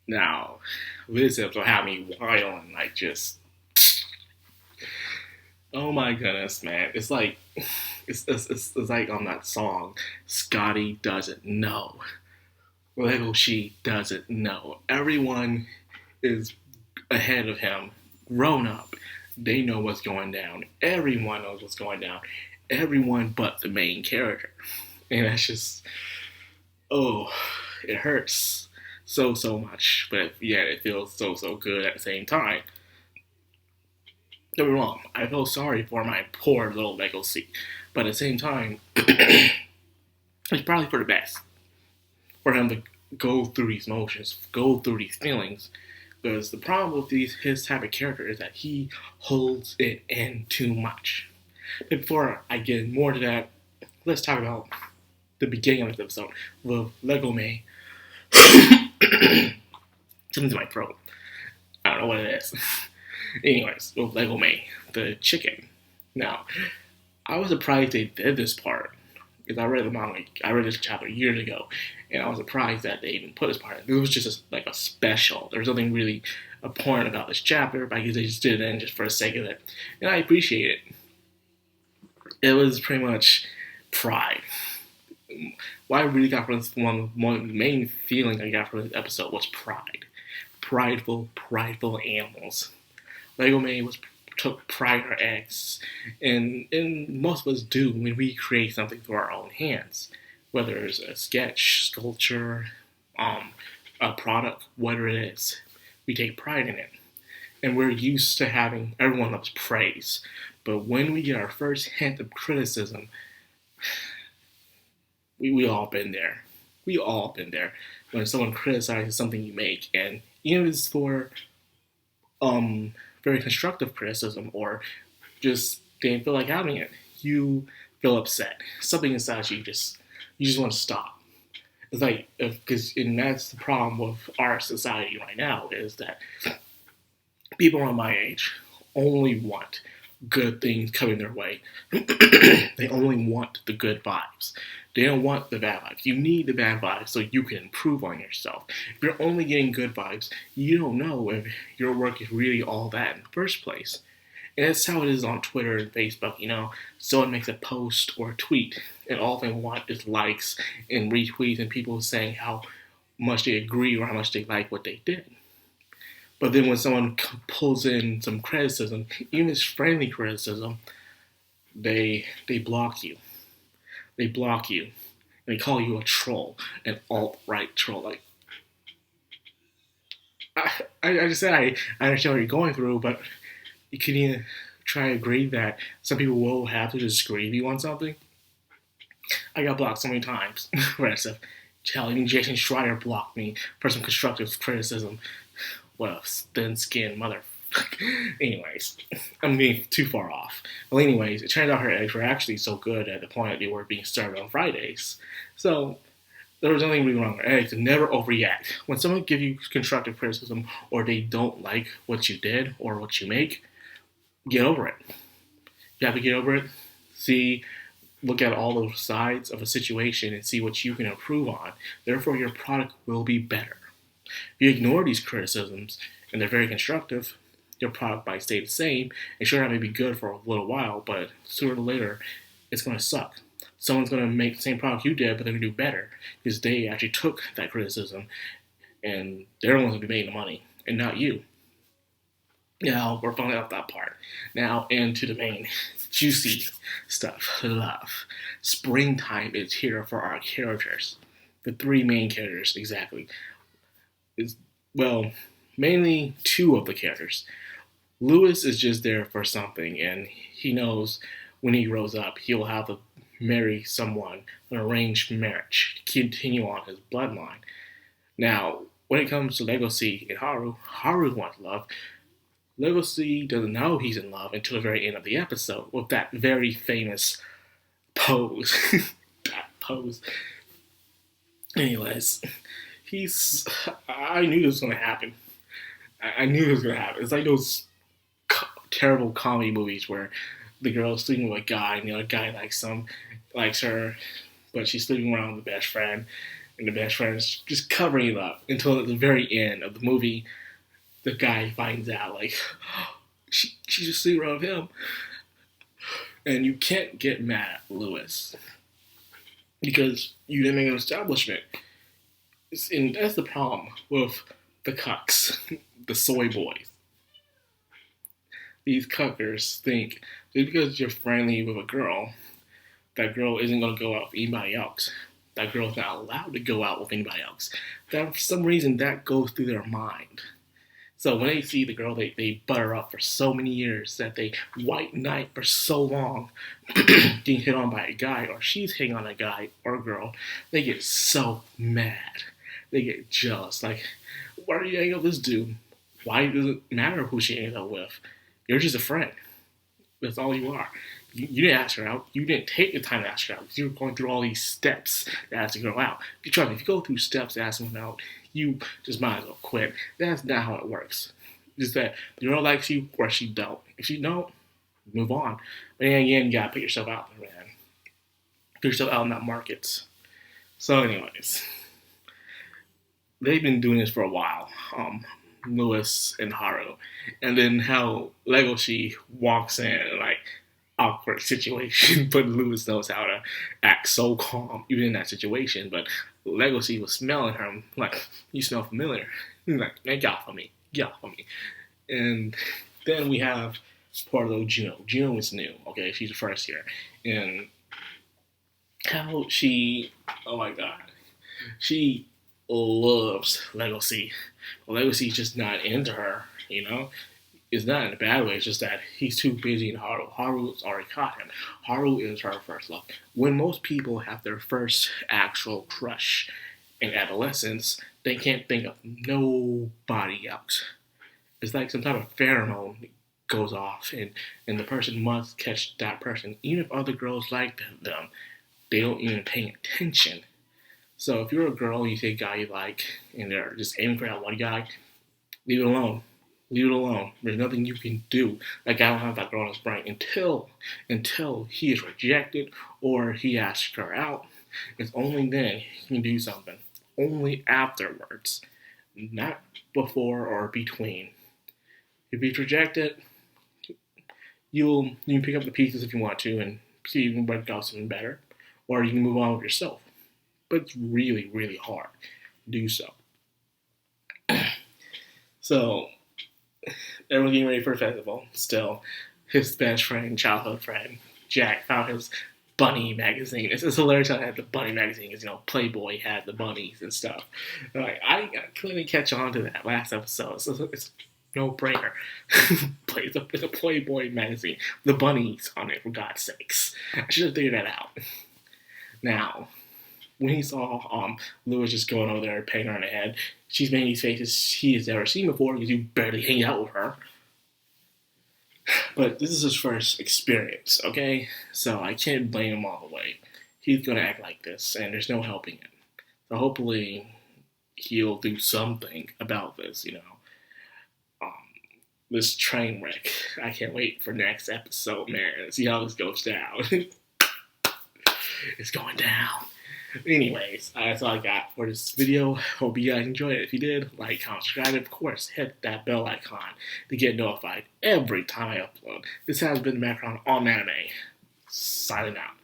Now, this episode had me wild and oh my goodness, man. It's like on that song, Scotty doesn't know. Legoshi doesn't know. Everyone is ahead of him, grown up. They know what's going down. Everyone knows what's going down. Everyone but the main character. And that's just, oh, it hurts so much. But yeah, it feels so good at the same time. Don't be wrong. I feel sorry for my poor little Legoshi. But at the same time, it's probably for the best. For him to go through these motions, go through these feelings. Because the problem with his type of character is that he holds it in too much. But before I get more to that, let's talk about the beginning of this episode with Lego May. Something's in my throat. I don't know what it is. Anyways, with Lego May, the chicken. Now, I was surprised they did this part because I read the manga. I read this chapter years ago, and I was surprised that they even put this part in. It was just like a special. There was nothing really important about this chapter, but I guess they just did it in just for the sake of it, and I appreciate it. It was pretty much pride. What I really got from this one main feeling I got from this episode was pride. Prideful animals. Lego May took pride in her eggs, and most of us do when we create something through our own hands, whether it's a sketch, sculpture, a product, whatever it is. We take pride in it, and we're used to having everyone loves praise. But when we get our first hint of criticism, we all been there. We all been there when someone criticizes something you make, and even if it's for very constructive criticism or just didn't feel like having it, you feel upset. Something inside you just want to stop. It's like and that's the problem with our society right now is that people around my age only want good things coming their way. They only want the good vibes. They don't want the bad vibes. You need the bad vibes so you can improve on yourself. If you're only getting good vibes, you don't know if your work is really all that in the first place. And that's how it is on Twitter and Facebook, Someone makes a post or a tweet, and all they want is likes and retweets and people saying how much they agree or how much they like what they did. But then when someone pulls in some criticism, even if it's friendly criticism, they block you. They block you. And they call you a troll, an alt-right troll. Like, I just said I understand what you're going through, but can you try to agree that some people will have to disagree with you on something? I got blocked so many times for that stuff. Hell, even Jason Schreier blocked me for some constructive criticism. What a thin-skinned mother. Anyways, I'm getting too far off. Well, anyways, it turns out her eggs were actually so good at the point that they were being served on Fridays. So there was nothing really wrong with eggs. And never overreact. When someone gives you constructive criticism or they don't like what you did or what you make, get over it. You have to get over it. Look at all the sides of a situation and see what you can improve on. Therefore, your product will be better. If you ignore these criticisms, and they're very constructive, your product might stay the same. And sure, that may be good for a little while, but sooner or later, it's going to suck. Someone's going to make the same product you did, but they're going to do better because they actually took that criticism, and they're the ones going to be making the money, and not you. Now, we're finally off that part. Now, into the main juicy stuff. Love. Springtime is here for our characters. The three main characters, exactly. Mainly two of the characters. Lewis is just there for something, and he knows when he grows up, he'll have to marry someone, an arranged marriage, to continue on his bloodline. Now, when it comes to Legoshi and Haru wants love. Legoshi doesn't know he's in love until the very end of the episode with that very famous pose. That pose. Anyways, I knew this was going to happen. I knew it was going to happen. It's like those terrible comedy movies where the girl's sleeping with a guy and the other guy likes her, but she's sleeping around with the best friend. and the best friend is just covering it up until at the very end of the movie, the guy finds out like she's a secret of him, and you can't get mad at Lewis because you didn't make an establishment. And that's the problem with the cucks, the soy boys. These cuckers think just because you're friendly with a girl, that girl isn't going to go out with anybody else. That girl's not allowed to go out with anybody else. That for some reason that goes through their mind. So when they see the girl they butter up for so many years, that they white knight for so long, getting hit on by a guy, or she's hitting on a guy or a girl, they get so mad. They get jealous. Like, why are you hanging out with this dude? Why does it matter who she hangs out with? You're just a friend. That's all you are. You didn't ask her out. You didn't take the time to ask her out. You were going through all these steps to ask a girl out. If you go through steps to ask someone out, you just might as well quit. That's not how it works. Just that the girl likes you or she don't. If she don't, move on. But then again, you gotta put yourself out there, man. Put yourself out in that market. So anyways, they've been doing this for a while. Lewis and Haru. And then how Legoshi walks in, like, awkward situation, but Lewis knows how to act so calm, even in that situation. But Legoshi was smelling her, like, you smell familiar. He's like, man, get off of me. Get off of me. And then we have poor little Juno. Juno is new, okay? She's the first here. And how she, oh my god, she loves Legoshi. Legoshi's just not into her, you know? It's not in a bad way, it's just that he's too busy in Haru. Haru's already caught him. Haru is her first love. When most people have their first actual crush in adolescence, they can't think of nobody else. It's like some type of pheromone goes off, and the person must catch that person. Even if other girls like them, they don't even pay attention. So if you're a girl and you see a guy you like, and they're just aiming for that one guy, leave it alone. Leave it alone. There's nothing you can do. That guy don't have that girl in his brain until he is rejected or he asks her out. It's only then he can do something. Only afterwards. Not before or between. If he's rejected, you can pick up the pieces if you want to and see if you can work out something better. Or you can move on with yourself. But it's really, really hard to do so. So, everyone's getting ready for a festival. Still, his best friend, childhood friend, Jack, found his bunny magazine. It's hilarious how I had the bunny magazine because, Playboy had the bunnies and stuff. And I couldn't catch on to that last episode. So it's no brainer. It's a Playboy magazine. The bunnies on it, for God's sakes. I should have figured that out. Now, when he saw Lewis just going over there and patting her on the head, she's making these faces he has never seen before because you barely hang out with her. But this is his first experience, okay? So I can't blame him all the way. He's going to act like this, and there's no helping it. So hopefully he'll do something about this, this train wreck. I can't wait for next episode, man. See how this goes down. It's going down. Anyways, that's all I got for this video. Hope you guys enjoyed it. If you did, like, comment, subscribe, and of course, hit that bell icon to get notified every time I upload. This has been Macron on Anime. Signing out.